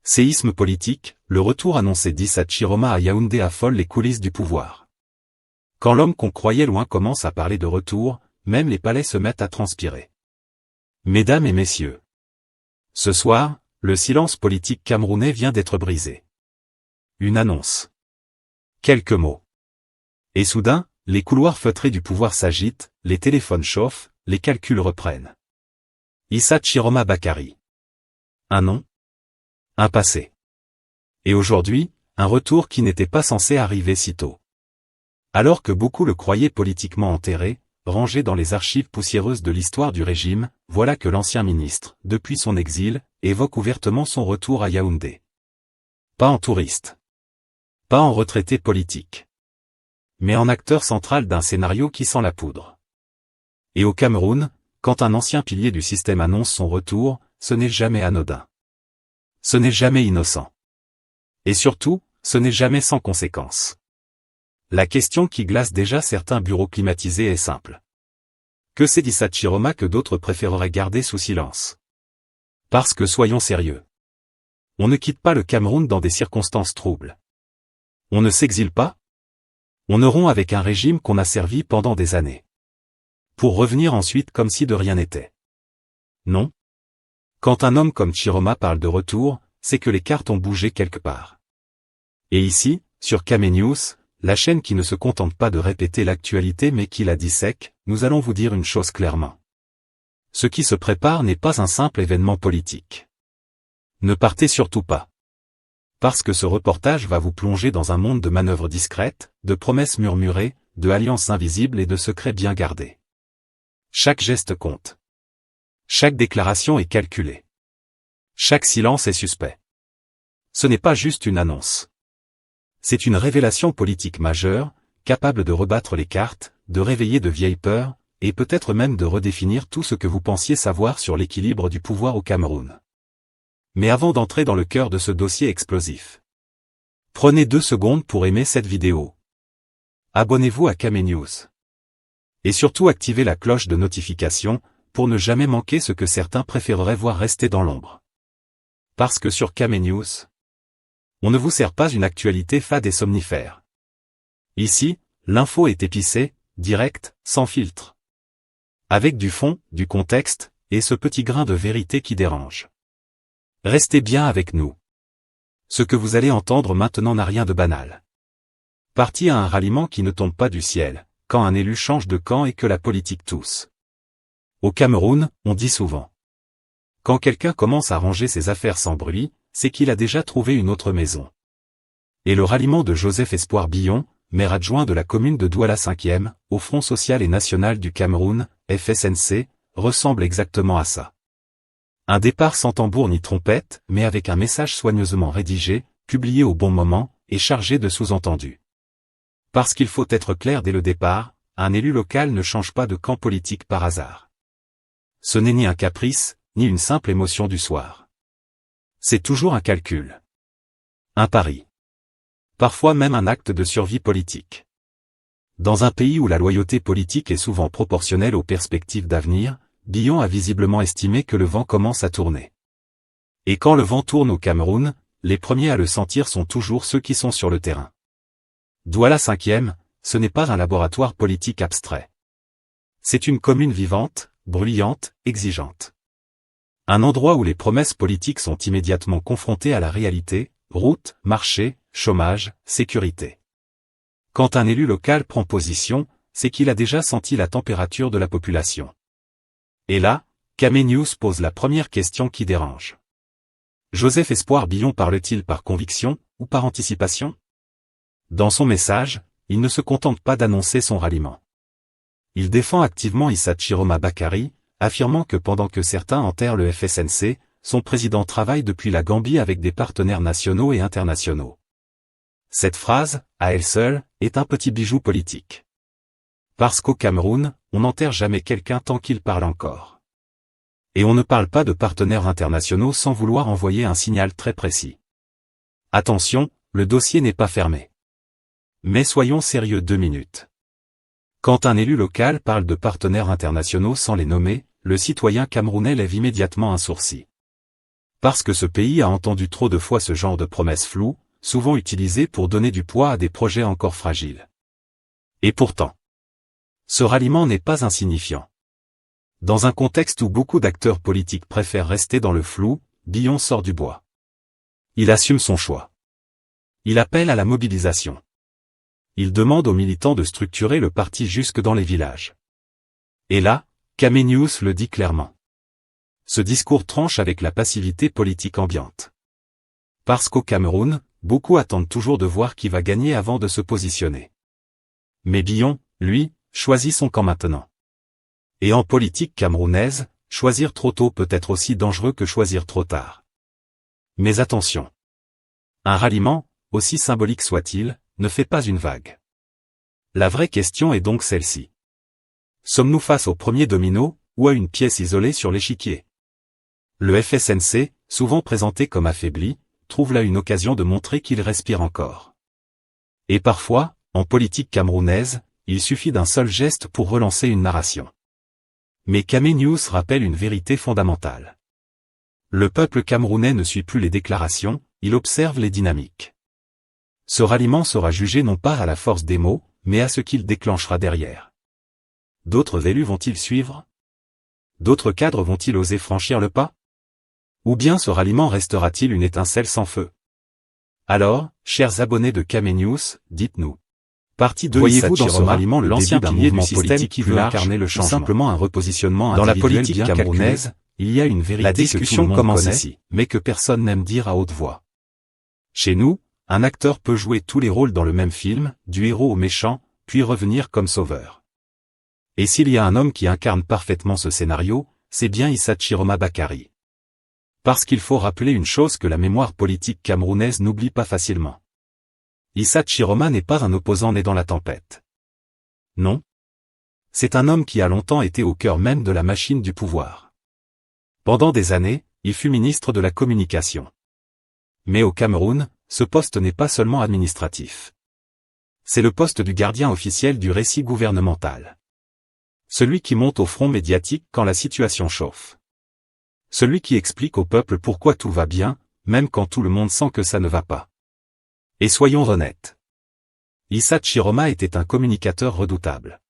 Séisme politique, le retour annoncé d'Issa Chiroma à Yaoundé affole les coulisses du pouvoir. Quand l'homme qu'on croyait loin commence à parler de retour, même les palais se mettent à transpirer. Mesdames et messieurs. Ce soir, le silence politique camerounais vient d'être brisé. Une annonce. Quelques mots. Et soudain, les couloirs feutrés du pouvoir s'agitent, les téléphones chauffent, les calculs reprennent. Issa Chiroma Bakary. Un nom. Un passé. Et aujourd'hui, un retour qui n'était pas censé arriver si tôt. Alors que beaucoup le croyaient politiquement enterré, rangé dans les archives poussiéreuses de l'histoire du régime, voilà que l'ancien ministre, depuis son exil, évoque ouvertement son retour à Yaoundé. Pas en touriste. Pas en retraité politique. Mais en acteur central d'un scénario qui sent la poudre. Et au Cameroun, quand un ancien pilier du système annonce son retour, ce n'est jamais anodin. Ce n'est jamais innocent. Et surtout, ce n'est jamais sans conséquences. La question qui glace déjà certains bureaux climatisés est simple. Que c'est d'Issa Chiroma que d'autres préféreraient garder sous silence? Parce que soyons sérieux. On ne quitte pas le Cameroun dans des circonstances troubles. On ne s'exile pas. On ne rompt avec un régime qu'on a servi pendant des années. Pour revenir ensuite comme si de rien n'était. Non. Quand un homme comme Chiroma parle de retour, c'est que les cartes ont bougé quelque part. Et ici, sur Kame News, la chaîne qui ne se contente pas de répéter l'actualité mais qui la dissèque, nous allons vous dire une chose clairement. Ce qui se prépare n'est pas un simple événement politique. Ne partez surtout pas. Parce que ce reportage va vous plonger dans un monde de manœuvres discrètes, de promesses murmurées, de alliances invisibles et de secrets bien gardés. Chaque geste compte. Chaque déclaration est calculée. Chaque silence est suspect. Ce n'est pas juste une annonce. C'est une révélation politique majeure, capable de rebattre les cartes, de réveiller de vieilles peurs, et peut-être même de redéfinir tout ce que vous pensiez savoir sur l'équilibre du pouvoir au Cameroun. Mais avant d'entrer dans le cœur de ce dossier explosif, prenez 2 secondes pour aimer cette vidéo. Abonnez-vous à Kame News. Et surtout activez la cloche de notification, pour ne jamais manquer ce que certains préféreraient voir rester dans l'ombre. Parce que sur Kame News, on ne vous sert pas une actualité fade et somnifère. Ici, l'info est épicée, directe, sans filtre. Avec du fond, du contexte, et ce petit grain de vérité qui dérange. Restez bien avec nous. Ce que vous allez entendre maintenant n'a rien de banal. Parti à un ralliement qui ne tombe pas du ciel, quand un élu change de camp et que la politique tousse. Au Cameroun, on dit souvent. Quand quelqu'un commence à ranger ses affaires sans bruit, c'est qu'il a déjà trouvé une autre maison. Et le ralliement de Joseph Espoir Billon, maire adjoint de la commune de Douala 5e, au Front social et national du Cameroun, FSNC, ressemble exactement à ça. Un départ sans tambour ni trompette, mais avec un message soigneusement rédigé, publié au bon moment, et chargé de sous-entendus. Parce qu'il faut être clair dès le départ, un élu local ne change pas de camp politique par hasard. Ce n'est ni un caprice, ni une simple émotion du soir. C'est toujours un calcul. Un pari. Parfois même un acte de survie politique. Dans un pays où la loyauté politique est souvent proportionnelle aux perspectives d'avenir, Billon a visiblement estimé que le vent commence à tourner. Et quand le vent tourne au Cameroun, les premiers à le sentir sont toujours ceux qui sont sur le terrain. Douala 5e, ce n'est pas un laboratoire politique abstrait. C'est une commune vivante, bruyante, exigeante. Un endroit où les promesses politiques sont immédiatement confrontées à la réalité, routes, marchés, chômage, sécurité. Quand un élu local prend position, c'est qu'il a déjà senti la température de la population. Et là, Kame News pose la première question qui dérange. Joseph Espoir Billon parle-t-il par conviction, ou par anticipation? Dans son message, il ne se contente pas d'annoncer son ralliement. Il défend activement Issa Chiroma Bakary, affirmant que pendant que certains enterrent le FSNC, son président travaille depuis la Gambie avec des partenaires nationaux et internationaux. Cette phrase, à elle seule, est un petit bijou politique. Parce qu'au Cameroun, on n'enterre jamais quelqu'un tant qu'il parle encore. Et on ne parle pas de partenaires internationaux sans vouloir envoyer un signal très précis. Attention, le dossier n'est pas fermé. Mais soyons sérieux 2 minutes. Quand un élu local parle de partenaires internationaux sans les nommer, le citoyen camerounais lève immédiatement un sourcil. Parce que ce pays a entendu trop de fois ce genre de promesses floues, souvent utilisées pour donner du poids à des projets encore fragiles. Et pourtant, ce ralliement n'est pas insignifiant. Dans un contexte où beaucoup d'acteurs politiques préfèrent rester dans le flou, Billon sort du bois. Il assume son choix. Il appelle à la mobilisation. Il demande aux militants de structurer le parti jusque dans les villages. Et là, Kamenius le dit clairement. Ce discours tranche avec la passivité politique ambiante. Parce qu'au Cameroun, beaucoup attendent toujours de voir qui va gagner avant de se positionner. Mais Billon, lui, choisit son camp maintenant. Et en politique camerounaise, choisir trop tôt peut être aussi dangereux que choisir trop tard. Mais attention. Un ralliement, aussi symbolique soit-il, ne fait pas une vague. La vraie question est donc celle-ci. Sommes-nous face au premier domino, ou à une pièce isolée sur l'échiquier? Le FSNC, souvent présenté comme affaibli, trouve là une occasion de montrer qu'il respire encore. Et parfois, en politique camerounaise, il suffit d'un seul geste pour relancer une narration. Mais Kamenius rappelle une vérité fondamentale. Le peuple camerounais ne suit plus les déclarations, il observe les dynamiques. Ce ralliement sera jugé non pas à la force des mots, mais à ce qu'il déclenchera derrière. D'autres élus vont-ils suivre? D'autres cadres vont-ils oser franchir le pas? Ou bien ce ralliement restera-t-il une étincelle sans feu? Alors, chers abonnés de Kamenius, dites-nous. Parti 2. Voyez-vous dans ce ralliement l'ancien pilier du système qui veut incarner le changement, simplement un repositionnement dans la politique camerounaise? Il y a une vérité. La discussion commence ici, mais que personne n'aime dire à haute voix. Chez nous, un acteur peut jouer tous les rôles dans le même film, du héros au méchant, puis revenir comme sauveur. Et s'il y a un homme qui incarne parfaitement ce scénario, c'est bien Issa Chiroma Bakary. Parce qu'il faut rappeler une chose que la mémoire politique camerounaise n'oublie pas facilement. Issa Chiroma n'est pas un opposant né dans la tempête. Non. C'est un homme qui a longtemps été au cœur même de la machine du pouvoir. Pendant des années, il fut ministre de la Communication. Mais au Cameroun, ce poste n'est pas seulement administratif. C'est le poste du gardien officiel du récit gouvernemental. Celui qui monte au front médiatique quand la situation chauffe. Celui qui explique au peuple pourquoi tout va bien, même quand tout le monde sent que ça ne va pas. Et soyons honnêtes. Issa Chiroma était un communicateur redoutable.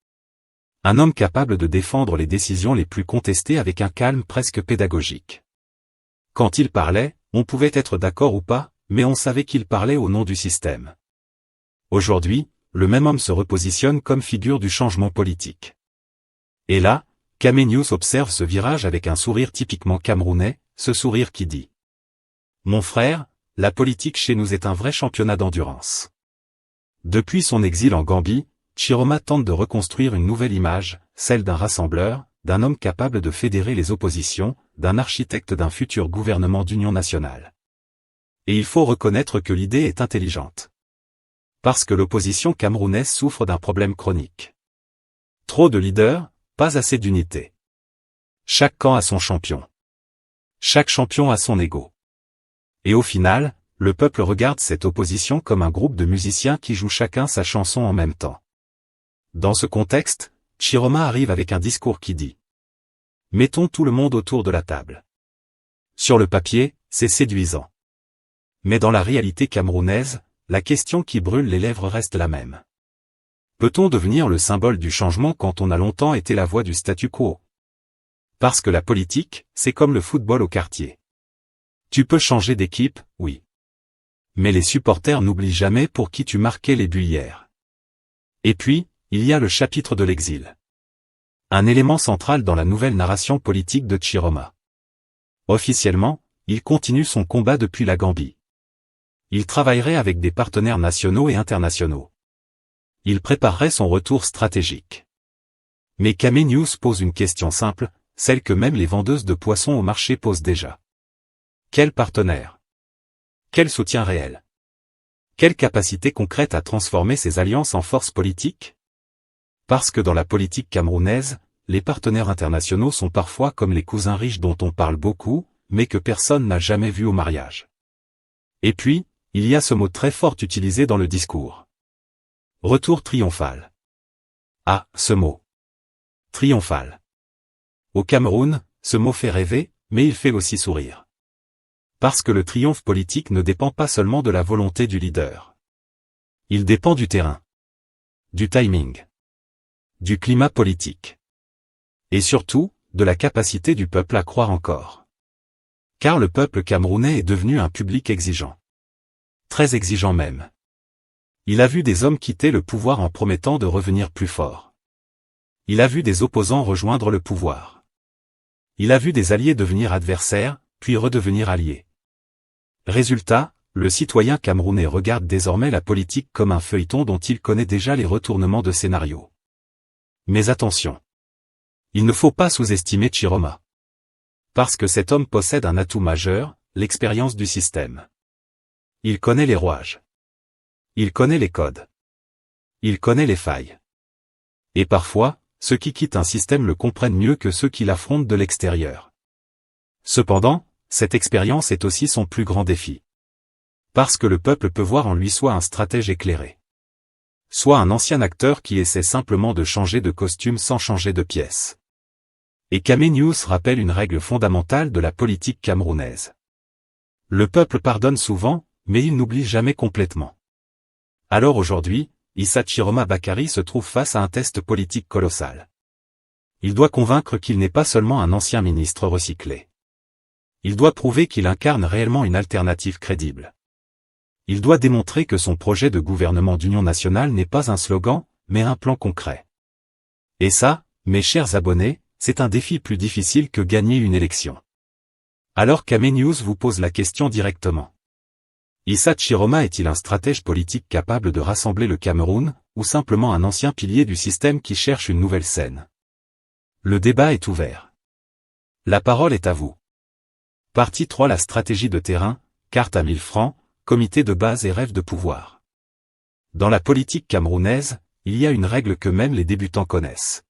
Un homme capable de défendre les décisions les plus contestées avec un calme presque pédagogique. Quand il parlait, on pouvait être d'accord ou pas, mais on savait qu'il parlait au nom du système. Aujourd'hui, le même homme se repositionne comme figure du changement politique. Et là, Kamenius observe ce virage avec un sourire typiquement camerounais, ce sourire qui dit « Mon frère, la politique chez nous est un vrai championnat d'endurance. » Depuis son exil en Gambie, Chiroma tente de reconstruire une nouvelle image, celle d'un rassembleur, d'un homme capable de fédérer les oppositions, d'un architecte d'un futur gouvernement d'union nationale. Et il faut reconnaître que l'idée est intelligente. Parce que l'opposition camerounaise souffre d'un problème chronique. Trop de leaders, pas assez d'unité. Chaque camp a son champion. Chaque champion a son ego. Et au final, le peuple regarde cette opposition comme un groupe de musiciens qui jouent chacun sa chanson en même temps. Dans ce contexte, Chiroma arrive avec un discours qui dit « Mettons tout le monde autour de la table. » Sur le papier, c'est séduisant. Mais dans la réalité camerounaise, la question qui brûle les lèvres reste la même. Peut-on devenir le symbole du changement quand on a longtemps été la voix du statu quo? Parce que la politique, c'est comme le football au quartier. Tu peux changer d'équipe, oui. Mais les supporters n'oublient jamais pour qui tu marquais les buts hier. Et puis, il y a le chapitre de l'exil. Un élément central dans la nouvelle narration politique de Chiroma. Officiellement, il continue son combat depuis la Gambie. Il travaillerait avec des partenaires nationaux et internationaux. Il préparerait son retour stratégique. Mais Kamenius pose une question simple, celle que même les vendeuses de poissons au marché posent déjà. Quel partenaire? Quel soutien réel? Quelle capacité concrète à transformer ces alliances en force politique? Parce que dans la politique camerounaise, les partenaires internationaux sont parfois comme les cousins riches dont on parle beaucoup, mais que personne n'a jamais vu au mariage. Et puis, il y a ce mot très fort utilisé dans le discours. Retour triomphal. Ah, ce mot. Triomphal. Au Cameroun, ce mot fait rêver, mais il fait aussi sourire. Parce que le triomphe politique ne dépend pas seulement de la volonté du leader. Il dépend du terrain, du timing, du climat politique. Et surtout, de la capacité du peuple à croire encore. Car le peuple camerounais est devenu un public exigeant. Très exigeant même. Il a vu des hommes quitter le pouvoir en promettant de revenir plus forts. Il a vu des opposants rejoindre le pouvoir. Il a vu des alliés devenir adversaires, puis redevenir alliés. Résultat, le citoyen camerounais regarde désormais la politique comme un feuilleton dont il connaît déjà les retournements de scénario. Mais attention. Il ne faut pas sous-estimer Chiroma. Parce que cet homme possède un atout majeur, l'expérience du système. Il connaît les rouages. Il connaît les codes. Il connaît les failles. Et parfois, ceux qui quittent un système le comprennent mieux que ceux qui l'affrontent de l'extérieur. Cependant, cette expérience est aussi son plus grand défi. Parce que le peuple peut voir en lui soit un stratège éclairé. Soit un ancien acteur qui essaie simplement de changer de costume sans changer de pièce. Et Kamé News rappelle une règle fondamentale de la politique camerounaise. Le peuple pardonne souvent, mais il n'oublie jamais complètement. Alors aujourd'hui, Issa Chiroma Bakary se trouve face à un test politique colossal. Il doit convaincre qu'il n'est pas seulement un ancien ministre recyclé. Il doit prouver qu'il incarne réellement une alternative crédible. Il doit démontrer que son projet de gouvernement d'union nationale n'est pas un slogan, mais un plan concret. Et ça, mes chers abonnés, c'est un défi plus difficile que gagner une élection. Alors Kamé News vous pose la question directement. Issa Chiroma est-il un stratège politique capable de rassembler le Cameroun, ou simplement un ancien pilier du système qui cherche une nouvelle scène? Le débat est ouvert. La parole est à vous. Partie 3. La stratégie de terrain, carte à 1000 francs, comité de base et rêve de pouvoir. Dans la politique camerounaise, il y a une règle que même les débutants connaissent.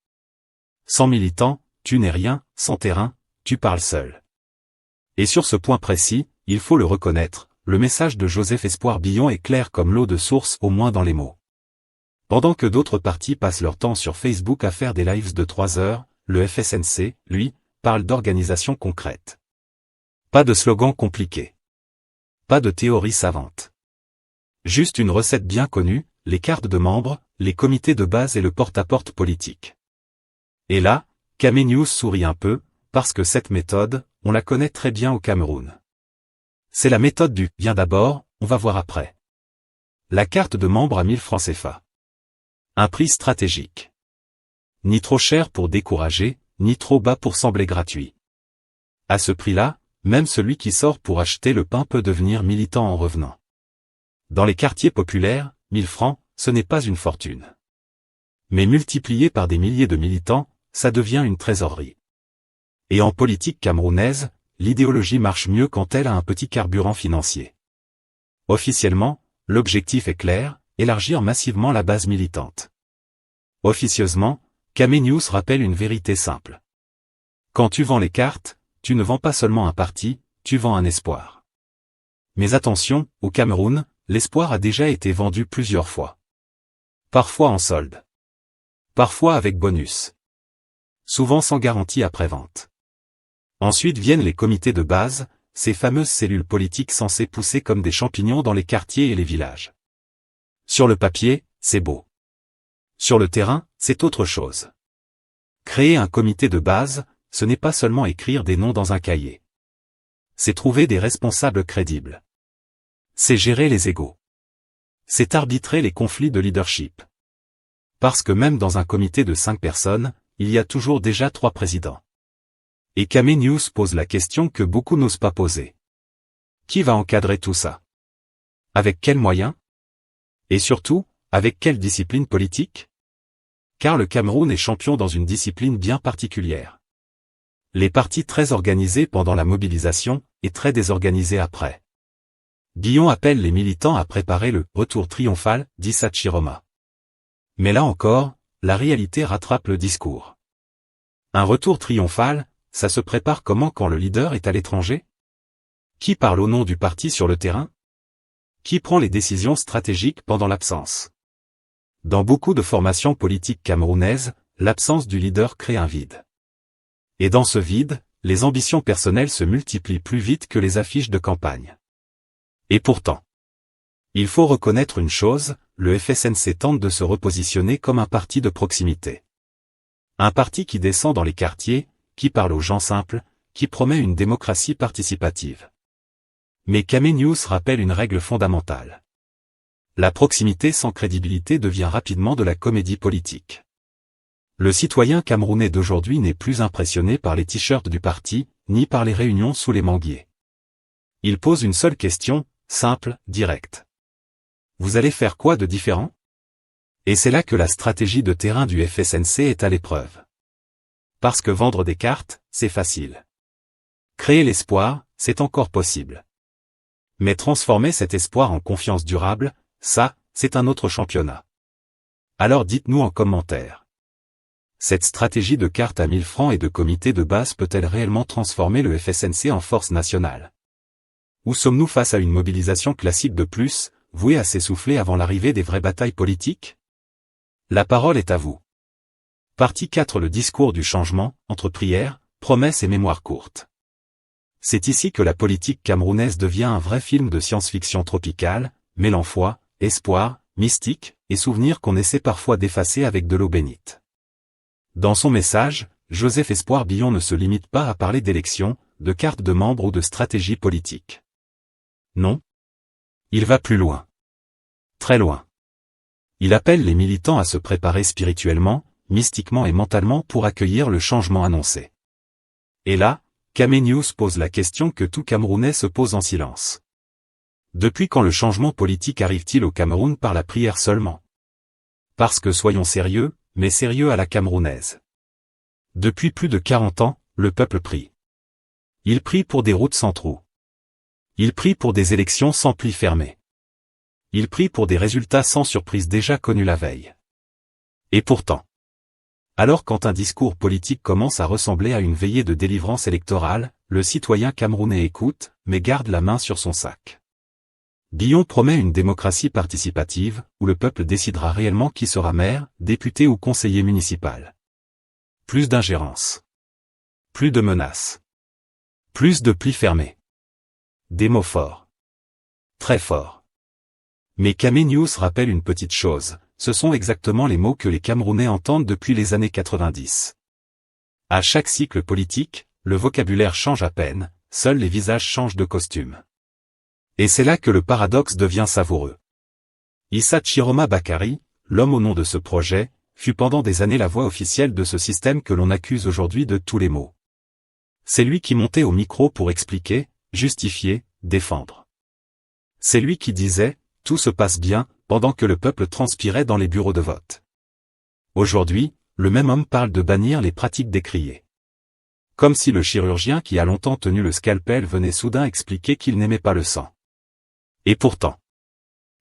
Sans militants, tu n'es rien, sans terrain, tu parles seul. Et sur ce point précis, il faut le reconnaître, le message de Joseph Espoir Billon est clair comme l'eau de source au moins dans les mots. Pendant que d'autres partis passent leur temps sur Facebook à faire des lives de 3 heures, le FSNC, lui, parle d'organisation concrète. Pas de slogan compliqué. Pas de théorie savante. Juste une recette bien connue, les cartes de membres, les comités de base et le porte-à-porte politique. Et là, Kamé News sourit un peu, parce que cette méthode, on la connaît très bien au Cameroun. C'est la méthode du « viens d'abord, on va voir après ». La carte de membre à 1000 francs CFA. Un prix stratégique. Ni trop cher pour décourager, ni trop bas pour sembler gratuit. À ce prix-là, même celui qui sort pour acheter le pain peut devenir militant en revenant. Dans les quartiers populaires, 1000 francs, ce n'est pas une fortune. Mais multiplié par des milliers de militants, ça devient une trésorerie. Et en politique camerounaise, l'idéologie marche mieux quand elle a un petit carburant financier. Officiellement, l'objectif est clair, élargir massivement la base militante. Officieusement, Kamé News rappelle une vérité simple. Quand tu vends les cartes, tu ne vends pas seulement un parti, tu vends un espoir. Mais attention, au Cameroun, l'espoir a déjà été vendu plusieurs fois. Parfois en solde. Parfois avec bonus. Souvent sans garantie après-vente. Ensuite viennent les comités de base, ces fameuses cellules politiques censées pousser comme des champignons dans les quartiers et les villages. Sur le papier, c'est beau. Sur le terrain, c'est autre chose. Créer un comité de base, ce n'est pas seulement écrire des noms dans un cahier. C'est trouver des responsables crédibles. C'est gérer les égos. C'est arbitrer les conflits de leadership. Parce que même dans un comité de 5 personnes, il y a toujours déjà 3 présidents. Et Kamé News pose la question que beaucoup n'osent pas poser. Qui va encadrer tout ça? Avec quels moyens? Et surtout, avec quelle discipline politique? Car le Cameroun est champion dans une discipline bien particulière. Les partis très organisés pendant la mobilisation, et très désorganisés après. Billon appelle les militants à préparer le « retour triomphal » d'Issa Chiroma. Mais là encore, la réalité rattrape le discours. Un retour triomphal, ça se prépare comment quand le leader est à l'étranger? Qui parle au nom du parti sur le terrain? Qui prend les décisions stratégiques pendant l'absence? Dans beaucoup de formations politiques camerounaises, l'absence du leader crée un vide. Et dans ce vide, les ambitions personnelles se multiplient plus vite que les affiches de campagne. Et pourtant, il faut reconnaître une chose, le FSNC tente de se repositionner comme un parti de proximité. Un parti qui descend dans les quartiers, qui parle aux gens simples, qui promet une démocratie participative. Mais Kame News rappelle une règle fondamentale. La proximité sans crédibilité devient rapidement de la comédie politique. Le citoyen camerounais d'aujourd'hui n'est plus impressionné par les t-shirts du parti, ni par les réunions sous les manguiers. Il pose une seule question, simple, directe. Vous allez faire quoi de différent? Et c'est là que la stratégie de terrain du FSNC est à l'épreuve. Parce que vendre des cartes, c'est facile. Créer l'espoir, c'est encore possible. Mais transformer cet espoir en confiance durable, ça, c'est un autre championnat. Alors dites-nous en commentaire. Cette stratégie de cartes à 1000 francs et de comité de base peut-elle réellement transformer le FSNC en force nationale? Ou sommes-nous face à une mobilisation classique de plus, vouée à s'essouffler avant l'arrivée des vraies batailles politiques? La parole est à vous. Partie 4. Le discours du changement, entre prières, promesses et mémoire courte. C'est ici que la politique camerounaise devient un vrai film de science-fiction tropicale, mêlant foi, espoir, mystique, et souvenirs qu'on essaie parfois d'effacer avec de l'eau bénite. Dans son message, Joseph Espoir Billon ne se limite pas à parler d'élections, de cartes de membres ou de stratégie politique. Non. Il va plus loin. Très loin. Il appelle les militants à se préparer spirituellement, mystiquement et mentalement pour accueillir le changement annoncé. Et là, Kame News pose la question que tout Camerounais se pose en silence. Depuis quand le changement politique arrive-t-il au Cameroun par la prière seulement? Parce que soyons sérieux, mais sérieux à la camerounaise. Depuis plus de 40 ans, le peuple prie. Il prie pour des routes sans trous. Il prie pour des élections sans plis fermés. Il prie pour des résultats sans surprise déjà connus la veille. Et pourtant, alors quand un discours politique commence à ressembler à une veillée de délivrance électorale, le citoyen camerounais écoute, mais garde la main sur son sac. Billon promet une démocratie participative, où le peuple décidera réellement qui sera maire, député ou conseiller municipal. Plus d'ingérence. Plus de menaces. Plus de plis fermés. Des mots forts. Très forts. Mais Kame News rappelle une petite chose, ce sont exactement les mots que les Camerounais entendent depuis les années 90. À chaque cycle politique, le vocabulaire change à peine, seuls les visages changent de costume. Et c'est là que le paradoxe devient savoureux. Issa Chiroma Bakary, l'homme au nom de ce projet, fut pendant des années la voix officielle de ce système que l'on accuse aujourd'hui de tous les maux. C'est lui qui montait au micro pour expliquer, justifier, défendre. C'est lui qui disait « tout se passe bien » pendant que le peuple transpirait dans les bureaux de vote. Aujourd'hui, le même homme parle de bannir les pratiques décriées. Comme si le chirurgien qui a longtemps tenu le scalpel venait soudain expliquer qu'il n'aimait pas le sang. Et pourtant,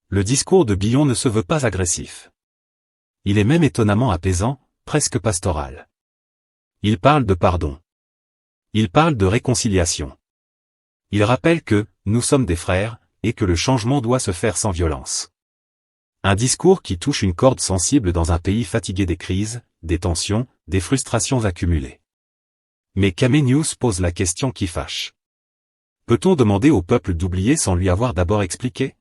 le discours de Billon ne se veut pas agressif. Il est même étonnamment apaisant, presque pastoral. Il parle de pardon. Il parle de réconciliation. Il rappelle que, nous sommes des frères, et que le changement doit se faire sans violence. Un discours qui touche une corde sensible dans un pays fatigué des crises, des tensions, des frustrations accumulées. Mais Kame News pose la question qui fâche. Peut-on demander au peuple d'oublier sans lui avoir d'abord expliqué?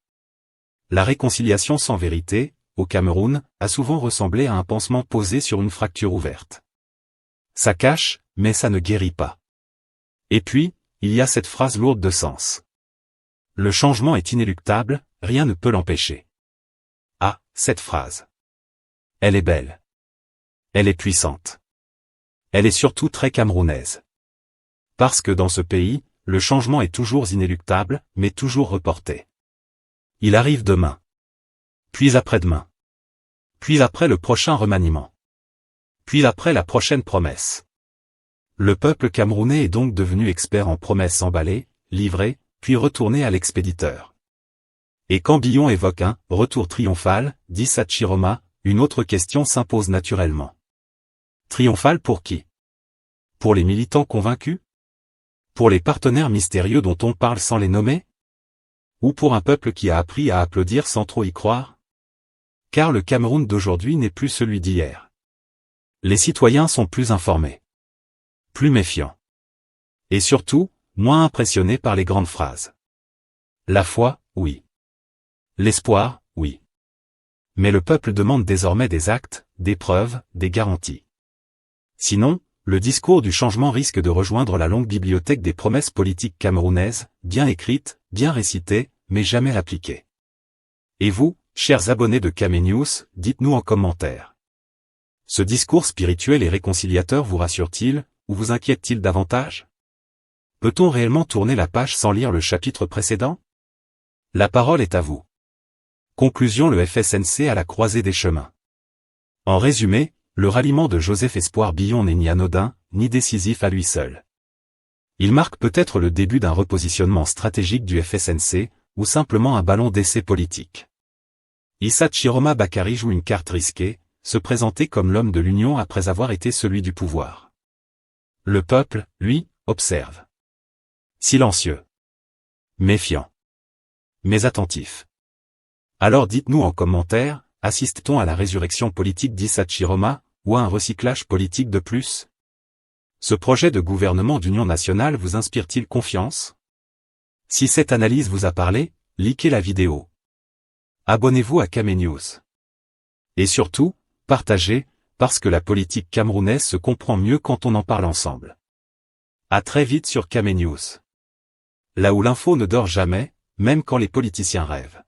La réconciliation sans vérité, au Cameroun, a souvent ressemblé à un pansement posé sur une fracture ouverte. Ça cache, mais ça ne guérit pas. Et puis, il y a cette phrase lourde de sens. Le changement est inéluctable, rien ne peut l'empêcher. Ah, cette phrase. Elle est belle. Elle est puissante. Elle est surtout très camerounaise. Parce que dans ce pays, le changement est toujours inéluctable, mais toujours reporté. Il arrive demain. Puis après-demain. Puis après le prochain remaniement. Puis après la prochaine promesse. Le peuple camerounais est donc devenu expert en promesses emballées, livrées, puis retournées à l'expéditeur. Et quand Billon évoque un « retour triomphal », dit Issa Chiroma, une autre question s'impose naturellement. Triomphal pour qui? Pour les militants convaincus? Pour les partenaires mystérieux dont on parle sans les nommer? Ou pour un peuple qui a appris à applaudir sans trop y croire? Car le Cameroun d'aujourd'hui n'est plus celui d'hier. Les citoyens sont plus informés. Plus méfiants. Et surtout, moins impressionné par les grandes phrases. La foi, oui. L'espoir, oui. Mais le peuple demande désormais des actes, des preuves, des garanties. Sinon, le discours du changement risque de rejoindre la longue bibliothèque des promesses politiques camerounaises, bien écrites, bien récitées, mais jamais appliquées. Et vous, chers abonnés de Camé News, dites-nous en commentaire. Ce discours spirituel et réconciliateur vous rassure-t-il, ou vous inquiète-t-il davantage? Peut-on réellement tourner la page sans lire le chapitre précédent? La parole est à vous. Conclusion: le FSNC à la croisée des chemins. En résumé, le ralliement de Joseph Espoir Billon n'est ni anodin, ni décisif à lui seul. Il marque peut-être le début d'un repositionnement stratégique du FSNC, ou simplement un ballon d'essai politique. Issa Chiroma Bakary joue une carte risquée, se présenter comme l'homme de l'union après avoir été celui du pouvoir. Le peuple, lui, observe. Silencieux. Méfiant. Mais attentif. Alors dites-nous en commentaire, assiste-t-on à la résurrection politique d'Issa Chiroma, ou à un recyclage politique de plus? Ce projet de gouvernement d'union nationale vous inspire-t-il confiance? Si cette analyse vous a parlé, likez la vidéo. Abonnez-vous à Camé News. Et surtout, partagez, parce que la politique camerounaise se comprend mieux quand on en parle ensemble. À très vite sur Camé News. Là où l'info ne dort jamais, même quand les politiciens rêvent.